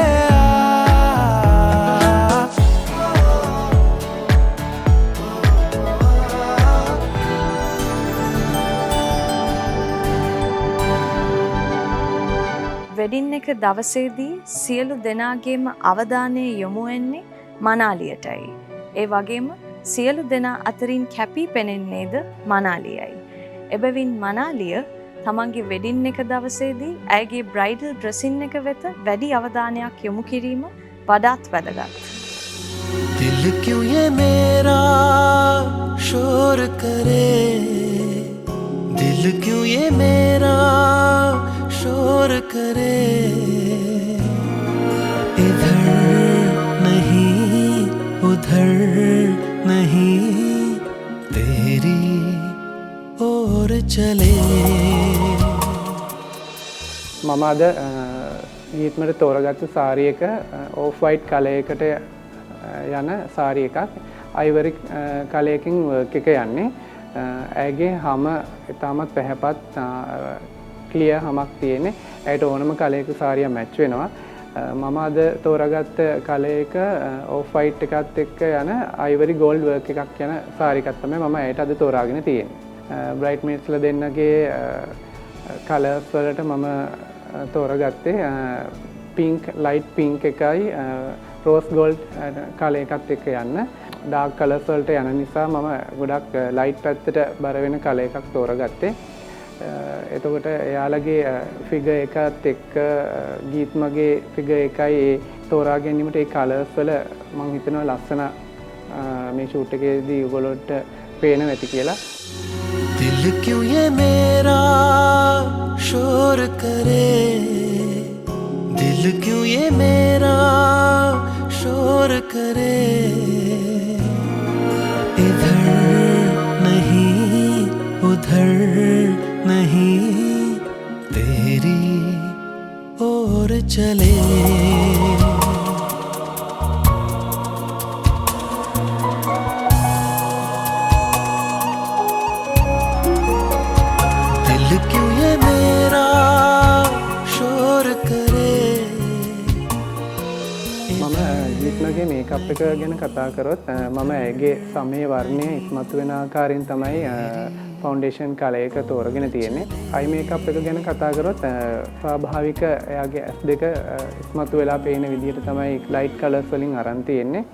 වෙඩින් එක දවසේදී සියලු දෙනාගේම අවධානය යොමු වෙන්නේ මනාලියටයි. ඒ වගේම සියලු දෙනා අතරින් කැපී පෙනෙන්නේද මනාලියයි. එබැවින් මනාලිය තමන්ගේ වෙඩින් එක දවසේදී ඇයගේ බ්‍රයිඩල් ඩ්‍රෙසින් එක වෙත වැඩි අවධානයක් යොමු කිරීම වඩාත් වැදගත්. दिल क्यों ये मेरा शोर करे दिल क्यों ये मेरा शोर करे इधर नहीं उधर नहीं तेरी ओर चले මම අද ඊත්මට තෝරගත්තු සාරි එක ඕෆ් වයිට් කලයකට යන සාරි එකක්. අයිවරි කලයකින් වර්ක් එක යන්නේ. ඇයගේ හම ඉතාමත් පැහැපත් ක්ලියර් හමක් තියෙන්නේ. ඇයට ඕනම කලයක සාරිය මැච් වෙනවා. මම අද තෝරගත්ත කලයක ඕෆ් වයිට් එකත් එක්ක යන අයිවරි ගෝල්ඩ් වර්ක් එකක් යන සාරි එකක් තමයි මම ඇයට අද තෝරාගෙන තියෙන්නේ. බ්‍රයිට්මේඩ්ස්ලා දෙන්නගේ කලර්ස් වලට මම තෝරගත්තේ පින්ක් ලයිට් පින්ක් එකයි රෝස් ගෝල්ඩ් කලර් එකත් එක්ක යන්න. ඩාර්ක් කලර්ස් වලට යන නිසා මම ගොඩක් ලයිට් පැත්තට බර වෙන කලර් එකක් තෝරගත්තේ. එතකොට එයාලගේ ෆිගර් එකත් එක්ක ගීත්මගේ ෆිගර් එකයි ඒ තෝරා ගැනීමට ඒ කලර්ස් වල මම හිතනවා ලස්සන මේ ෂූට් එකේදී ඔයගොල්ලොන්ට පේන ඇති කියලා. दिल क्यों ये मेरा शोर करे दिल क्यों ये मेरा शोर करे इधर नहीं उधर नहीं तेरी ओर चले ගීත්මගේ මේකප් එක ගැන කතා කරොත් මම ඇයගේ සමේ වර්ණය ඉස්මතු වෙන ආකාරයෙන් තමයි ෆවුන්ඩේෂන් කලර් එක තෝරගෙන තියෙන්නේ. අයි මේකප් එක ගැන කතා කරොත් ස්වාභාවික එයාගේ ඇස් දෙක ඉස්මතු වෙලා පේන විදිහට තමයි ලයිට් කලර්ස් වලින් අරන් තියෙන්නේ.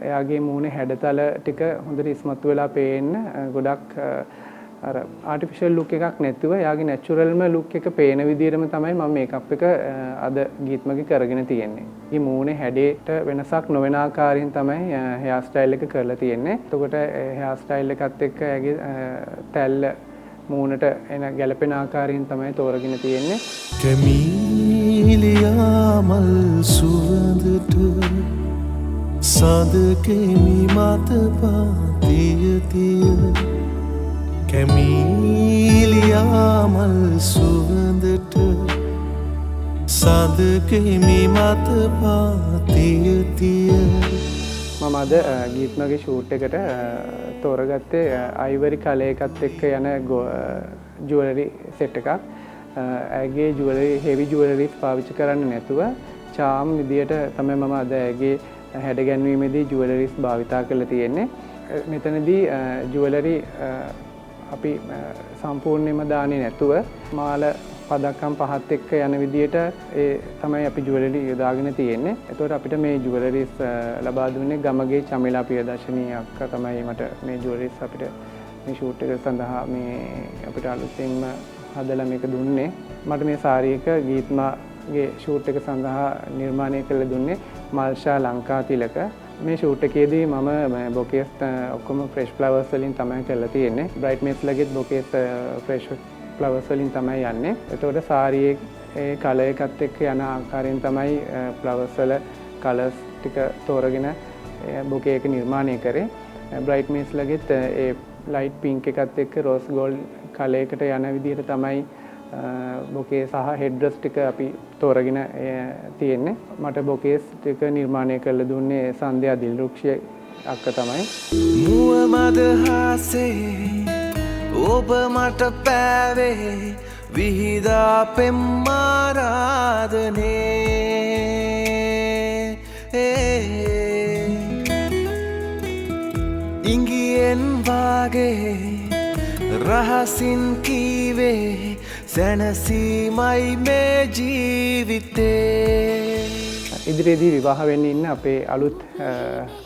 එයාගේ මූණේ හැඩතල ටික හොඳට ඉස්මතු වෙලා පේන්න ගොඩක් අර ආටිෆිෂල් ලුක් එකක් නැතුව එයාගේ නැචරල්ම ලුක් එක පේන විදිහටම තමයි මම මේකප් එක අද ගීත්මගේ කරගෙන තියෙන්නේ. මේ මූණේ හැඩයට වෙනසක් නොවන ආකාරයෙන් තමයි හෙයාර් ස්ටයිල් එක කරලා තියෙන්නේ. එතකොට හෙයාර් ස්ටයිල් එකත් එක්ක එයාගේ තැල්ල මූණට එන ගැලපෙන ආකාරයෙන් තමයි තෝරගෙන තියෙන්නේ. කැමීලියා මල් සුවඳට සාදකෙමි මත පාතියතිය කැමීලියා මල් සුවඳට සාදකෙමි මත පාතියතිය. මම මම අද ගීත්මගේ ෂූට් එකට තෝරගත්තේ අයිවරි කලයකත් එක්ක යන ජුවලරි සෙට් එකක්. ඇගේ ජුවලරි හෙවි ජුවලරිස් පාවිච්චි කරන්න නැතුව චාම් විදියට තමයි මම අද ඇගේ හැඩගැන්වීමේදී ජුවලරිස් භාවිතා කරලා තියෙන්නේ. මෙතනදී ජුවලරි අපි සම්පූර්ණයෙන්ම දාන්නේ නැතුව මාල පදක්කම් 5ත් එක්ක යන විදියට ඒ තමයි අපි ජුවලරි යොදාගෙන තියෙන්නේ. ඒතකොට අපිට මේ ජුවලරිස් ලබා දුන්නේ ගමගේ චමිලා ප්‍රියදර්ශනී අක්කා තමයි මට මේ ජුවලරිස් අපිට මේ ෂූට් එක සඳහා මේ අපිට අලුතෙන්ම හදලා මේක දුන්නේ. මට මේ සාරි එක ගීත්මාගේ ෂූට් එක සඳහා නිර්මාණය කරලා දුන්නේ මල්ෂා ලංකාතිලක. මේ ෂූට් එකේදී මම බොකේස් ඔක්කොම ෆ්‍රෙෂ් ෆ්ලවර්ස් වලින් තමයි කරලා තියෙන්නේ. බ්‍රයිට්මේඩ්ස් ලගෙත් බොකේස් ෆ්‍රෙෂ් ෆ්ලවර්ස් වලින් තමයි යන්නේ. එතකොට සාරියේ ඒ කලර් එකත් එක්ක යන ආකාරයෙන් තමයි ෆ්ලවර්ස් වල කලර්ස් ටික තෝරගෙන බොකේ එක නිර්මාණය කරේ. බ්‍රයිට්මේඩ්ස් ලගෙත් ඒ ලයිට් පින්ක් එකත් එක්ක රෝස් ගෝල්ඩ් කලර් එකට යන විදිහට තමයි බොකේ සහ හෙඩ් ඩ්‍රස් ටික අපි තෝරගෙන තියෙන්නේ. මට බොකේස් ටික නිර්මාණය කරලා දුන්නේ සන්ධ්‍යා දිල්රුක්ෂේ අක්කා තමයි. මුව මද හාසේ ඔබ මට පෑවේ විහිදා පෙම්මාරාදනේ ඉංගියෙන් වාගේ රහසින් කීවේ සැනසීමයි මේ ජීවිතේ. ඉදිරියේදී විවාහ වෙන්න ඉන්න අපේ අලුත්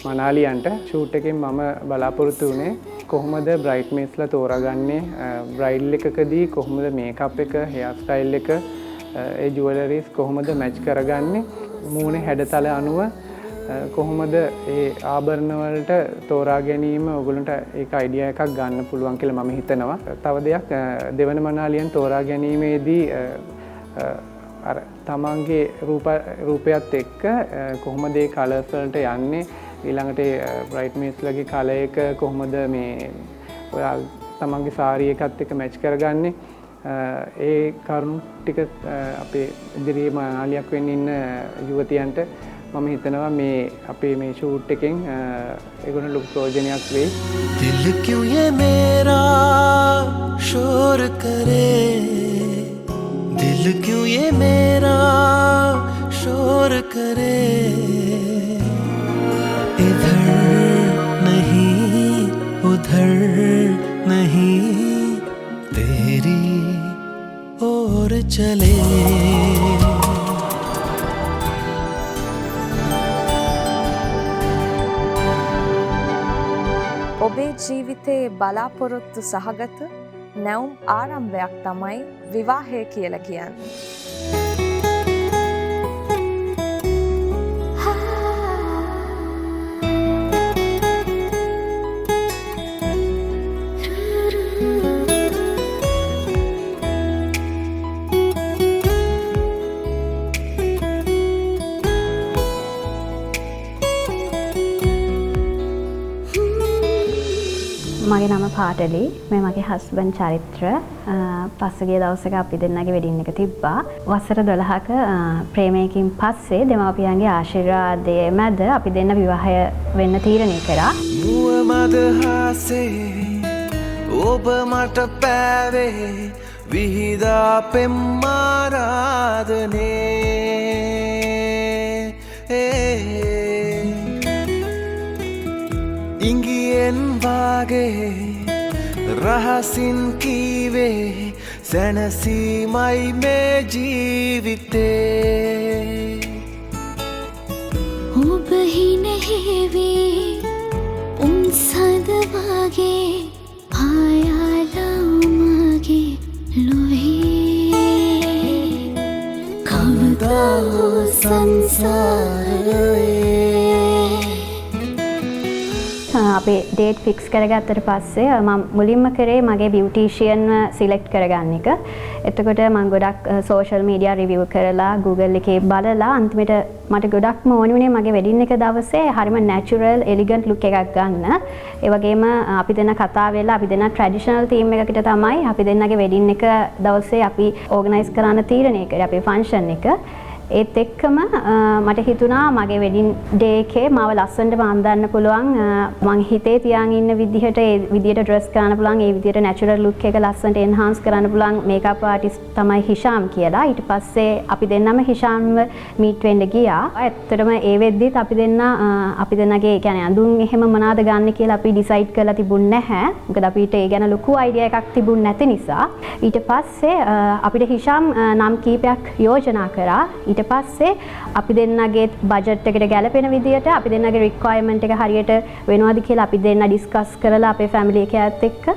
මනාලියන්ට ෂූට් එකෙන් මම බලාපොරොත්තු වුණේ කොහොමද බ්‍රයිට්මේඩ්ස්ලා තෝරාගන්නේ, බ්‍රයිඩල් එකකදී කොහොමද මේකප් එක, හෙයාර් ස්ටයිල් එක, ඒ ජුවලරිස් කොහොමද මැච් කරගන්නේ, මූණේ හැඩතල අනුව කොහොමද ඒ ආභරණ වලට තෝරා ගැනීම ඔයගොල්ලන්ට ඒක අයිඩියා එකක් ගන්න පුළුවන් කියලා මම හිතනවා. තව දෙයක් දෙවන මනාලියන් තෝරා ගැනීමේදී අර තමන්ගේ රූපයත් එක්ක කොහොමද ඒ කලර්ස් වලට යන්නේ, ඊළඟට බ්‍රයිට්මේඩ්ස්ලගේ කලර් එක කොහොමද මේ ඔයා තමන්ගේ සාරි එකත් එක්ක මැච් කරගන්නේ, ඒ කරුණු ටික අපේ ඉදිරියේ මනාලියක් වෙන්න ඉන්න යුවතියන්ට මම හිතනවා මේ අපේ මේ ෂූට් එකෙන් ඒගොල්ලෝ ලොකු ප්‍රයෝජනයක් වෙයි. दिल क्यों ये मेरा शोर करे, दिल क्यों ये मेरा शोर करे, इधर नहीं उधर नहीं तेरी ओर चले. ඔබේ ජීවිතයේ බලාපොරොත්තු සහගත නැවුම් ආරම්භයක් තමයි විවාහය කියලා කියන්නේ. මගේ නම පාටලි. මේ මගේ හස්බන්ඩ් චරිත්‍ර. පස්සුගිය දවසක අපි දෙන්නගේ වෙඩින් එක තිබ්බා. වසර 12ක ප්‍රේමයකින් පස්සේ දෙමාපියන්ගේ ආශිර්වාදය මැද අපි දෙන්න විවාහය වෙන්න තීරණය කරා. මුව මද හාසේ ඔබ මට පෑවේ විහිදා පෙම්මාරාදනේ ඉංගියෙන් වාගේ රහසින් කීවේ සැනසීමයි මේ ජීවිතේ. ඔබ හිනහෙවේ උන් සඳ වගේ පායාලමගේ ලොවේ කවදා සංසාරයේ. අපේ ඩේට් ෆික්ස් කරගත්තට පස්සේ මම මුලින්ම කරේ මගේ බියුටිෂියන්ව සිලෙක්ට් කරගන්න එක. එතකොට මම ගොඩක් සෝෂල් මීඩියා රිවිව් කරලා Google එකේ බලලා අන්තිමට මට ගොඩක්ම ඕනි වුණේ මගේ වෙඩින් එක දවසේ හරිම නැචරල් එලිගන්ට් ලුක් එකක් ගන්න. ඒ වගේම අපි දෙන්න කතා වෙලා අපි දෙන්න ට්‍රැඩිෂනල් තීම් එකකට තමයි අපි දෙන්නගේ වෙඩින් එක දවසේ අපි ඕගනයිස් කරන්න තීරණය කරේ අපේ ෆන්ක්ෂන් එක. ඒත් එක්කම මට හිතුණා මගේ වෙඩින් ඩේ එකේ මාව ලස්සනට අඳින්න පුළුවන් මං හිතේ තියාගෙන ඉන්න විදිහට ඒ විදිහට ඩ්‍රෙස් කරන්න පුළුවන් ඒ විදිහට නැචරල් ලුක් එක ලස්සනට එන්හාන්ස් කරන්න පුළුවන් මේකප් ආටිස්ට් තමයි හිෂාම් කියලා. ඊට පස්සේ අපි දෙන්නම හිෂාම්ව මීට් වෙන්න ගියා. ඇත්තටම ඒ වෙද්දිත් අපි දෙන්නගේ කියන්නේ අඳුන් එහෙම මොනවාද ගන්න කියලා අපි ඩිසයිඩ් කරලා තිබුණ නැහැ. මොකද අපිට ඒ ගැන ලොකු අයිඩියා එකක් තිබුණ නැති නිසා. ඊට පස්සේ අපිට හිෂාම් නම් කීපයක් යෝජනා කරා. ඊට පස්සේ අපි දෙන්නගේ බජට් එකට ගැලපෙන විදියට අපි දෙන්නගේ රික්වයර්මන්ට් එක හරියට වෙනවද කියලා අපි දෙන්න ඩිස්කස් කරලා අපේ ෆැමිලි එකත් එක්ක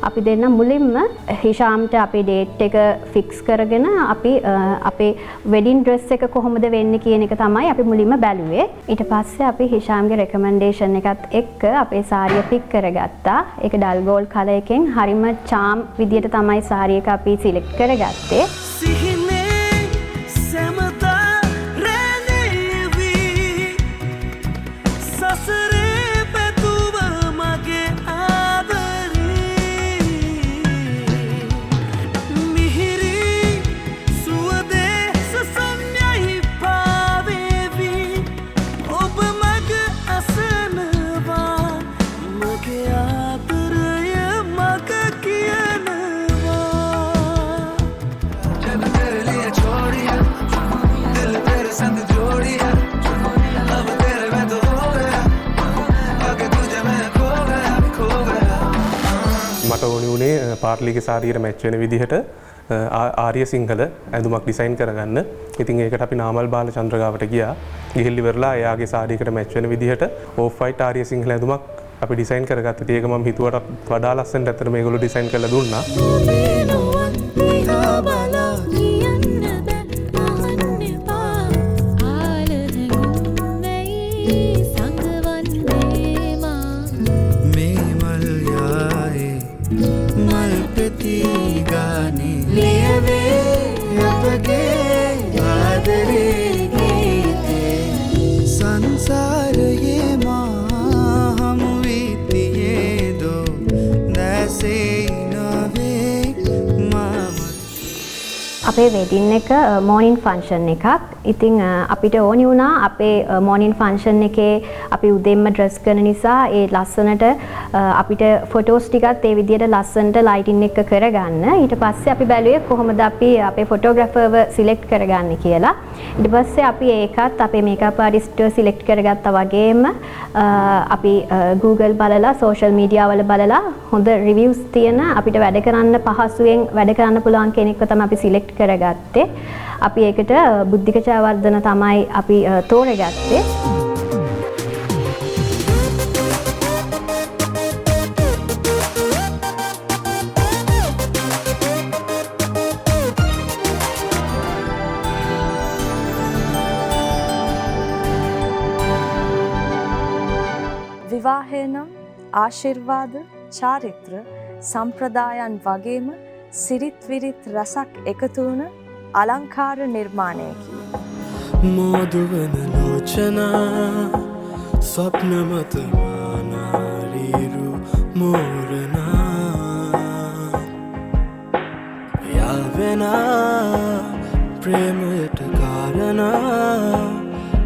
අපි දෙන්න මුලින්ම හිෂාම්ට අපේ ඩේට් එක ෆික්ස් කරගෙන අපි අපේ වෙඩින් ඩ්‍රෙස් එක කොහොමද වෙන්නේ කියන එක තමයි අපි මුලින්ම බැලුවේ. ඊට පස්සේ අපි හිෂාම්ගේ රෙකමෙන්ඩේෂන් එකත් එක්ක අපේ සාරිය පික් කරගත්තා. ඒක ඩල් ගෝල්ඩ් කලර් එකෙන් හරිම charm විදියට තමයි සාරිය එක අපි සිලෙක්ට් කරගත්තේ. පාර්ලිගේ සාරියට මැච් වෙන විදිහට ආර්ය සිංහල ඇඳුමක් ඩිසයින් කරගන්න. ඉතින් ඒකට අපි නාමල් බාලචන්ද්‍ර ගාවට ගියා. ගිහිල්ලි වෙරලා එයාගේ සාරියකට මැච් වෙන විදිහට ඕෆ් වයිට් ආර්ය සිංහල ඇඳුමක් අපි ඩිසයින් කරගත්තා. ඒක මම හිතුවට වඩා ලස්සනට ඇත්තට මේගොල්ලෝ ඩිසයින් කරලා දුන්නා. අපේ වෙඩින් එක මෝර්නින් ෆන්ක්ෂන් එකක්. ඉතින් අපිට ඕනි වුණා අපේ මෝර්නින් ෆන්ක්ෂන් එකේ අපි උදේම ඩ්‍රෙස් කරන නිසා ඒ ලස්සනට අපිට ෆොටෝස් ටිකත් ඒ විදිහට ලස්සනට ලයිටින් එක කරගන්න. ඊට පස්සේ අපි බැලුවේ කොහොමද අපි අපේ ෆොටෝග්‍රැෆර්ව සිලෙක්ට් කරගන්නේ කියලා. ඊට පස්සේ අපි ඒකත් අපේ මේකප් ආටිස්ට්ව සිලෙක්ට් කරගත්තා වගේම අපි Google බලලා සෝෂල් මීඩියා වල බලලා හොඳ රිවිව්ස් තියෙන අපිට වැඩ කරන්න පහසුවෙන් වැඩ කරන්න පුළුවන් කෙනෙක්ව තමයි අපි සිලෙක්ට් කරගත්තේ. අපි ඒකට බුද්ධික ජයවර්ධන තමයි අපි තෝරගත්තේ. විවාහය නම් ආශිර්වාද, චාරිත්‍ර, සම්ප්‍රදායන් වගේම සිරිත් විරිත් රසක් එකතු වුණ අලංකාර නිර්මාණයකි. මෝදුවන ලෝචනා ස්වප්නමත මානාරීරු මෝරනා යාවෙනා ප්‍රේමයට කාරණා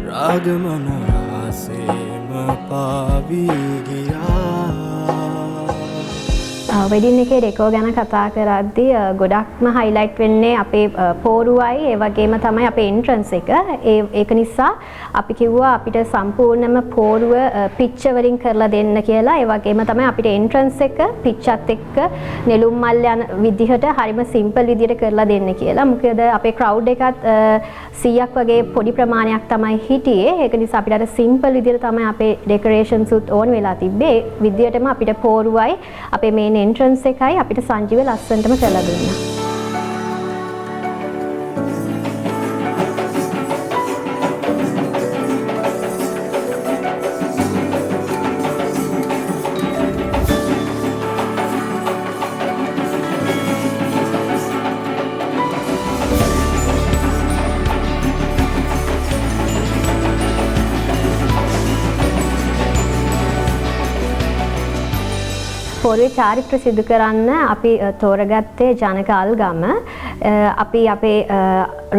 රාගමන ආසේම පාවී ගියා. වෙඩින් එකේ ඩෙකෝ ගැන කතා කරද්දී ගොඩක්ම හයිලයිට් වෙන්නේ අපේ පෝරුවයි ඒ වගේම තමයි අපේ එන්ට්‍රන්ස් එක. ඒක නිසා අපි කිව්වා අපිට සම්පූර්ණම පෝරුව පිච්ච වලින් කරලා දෙන්න කියලා. ඒ වගේම තමයි අපිට එන්ට්‍රන්ස් එක පිච්චත් එක්ක නෙළුම් මල් යන විදිහට හරිම සිම්පල් විදිහට කරලා දෙන්න කියලා. මොකද අපේ ක්‍රවුඩ් එකත් 100ක් වගේ පොඩි ප්‍රමාණයක් තමයි හිටියේ. ඒක නිසා අපිට අර සිම්පල් විදිහට තමයි අපේ ඩෙකොරේෂන්ස් උත් ඕන් වෙලා තිබ්බේ. විදිහටම අපිට පෝරුවයි අපේ මේන් එන්ට්‍රන්ස් එකයි අපිට සංජීව ලස්සනටම කරලා දුන්නා. පොරුවේ චාරිත්‍ර සිදු කරන්න අපි තෝරගත්තේ ජනක අල්ගම. අපි අපේ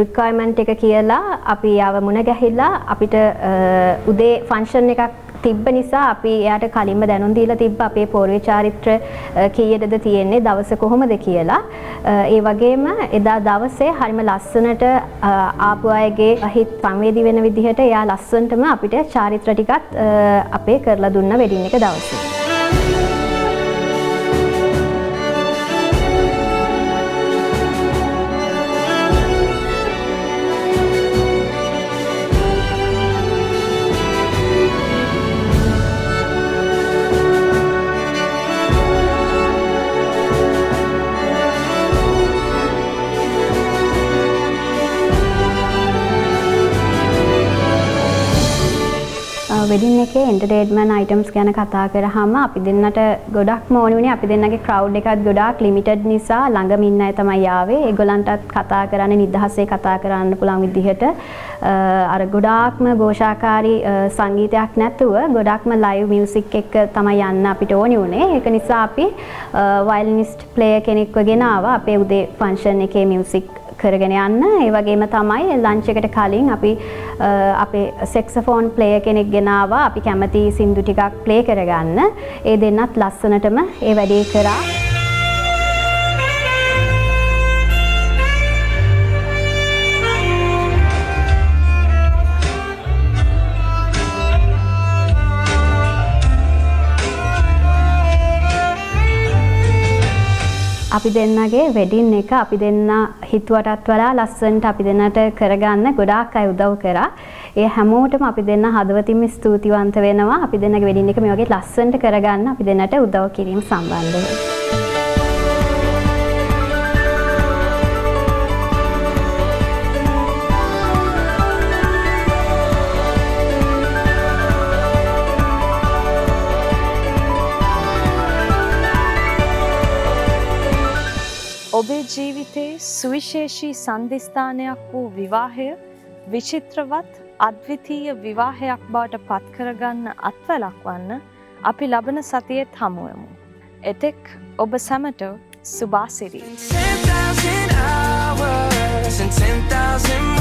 රික්වයර්මන්ට් එක කියලා අපි යාව මුණ ගැහිලා අපිට උදේ ෆන්ක්ෂන් එකක් තිබ්බ නිසා අපි එයාට කලින්ම දැනුම් දීලා තිබ්බ අපේ පොරුවේ චාරිත්‍ර කීයටද තියෙන්නේ දවස කොහොමද කියලා. ඒ වගේම එදා දවසේ හරිම ලස්සනට ආපු අයගේ හිත සංවේදී වෙන විදිහට එයා ලස්සනටම අපිට චාරිත්‍ර ටිකත් අපේ කරලා දුන්න වෙඩින් එක දවසේ. වෙඩින් එකේ එන්ටර්ටේන්මන්ට් අයිටම්ස් ගැන කතා කරාම අපි දෙන්නට ගොඩක්ම ඕනි වුණේ අපි දෙන්නගේ ක්‍රවුඩ් එකත් ගොඩාක් ලිමිටඩ් නිසා ළඟම ඉන්න අය තමයි ආවේ. ඒගොල්ලන්ටත් කතා කරන්න නිදහසේ කතා කරන්න පුළුවන් විදිහට අර ගොඩාක්ම ഘോഷාකාරී සංගීතයක් නැතුව ගොඩක්ම ලයිව් මියුසික් එක තමයි යන්න අපිට ඕනි වුණේ. ඒක නිසා අපි වයලිනිස්ට් ප්ලේයර් කෙනෙක්ව ගෙනාවා අපේ උදේ ෆන්ක්ෂන් එකේ මියුසික් කරගෙන යන්න. ඒ වගේම තමයි ලන්ච් එකට කලින් අපි අපේ සැක්සෆෝන් ප්ලේයර් කෙනෙක් ගෙනාවා. අපි කැමති සින්දු ටිකක් ප්ලේ කරගන්න. ඒ දෙන්නත් ලස්සනටම ඒ වැඩේ කරා. අපි දෙන්නගේ වෙඩින් එක අපි දෙන්න හිතුවටත් වඩා ලස්සනට අපි දෙන්නට කරගන්න ගොඩාක් අය උදව් කරා. ඒ හැමෝටම අපි දෙන්න හදවතින්ම ස්තුතිවන්ත වෙනවා. අපි දෙන්නගේ වෙඩින් එක මේ වගේ ලස්සනට කරගන්න අපි දෙන්නට උදව් කිරීම සම්බන්ධව. ඔබේ ජීවිතයේ සුවිශේෂී සන්ධිස්ථානයක් වූ විවාහය විචිත්‍රවත් අද්විතීය විවාහයක් බවට පත් කරගන්න අත්වලක්වන්න අපි ලබන සතියේත් හමුවෙමු. එතෙක් ඔබ සැමට සුභාසිරි. 10,000 hours and 10,000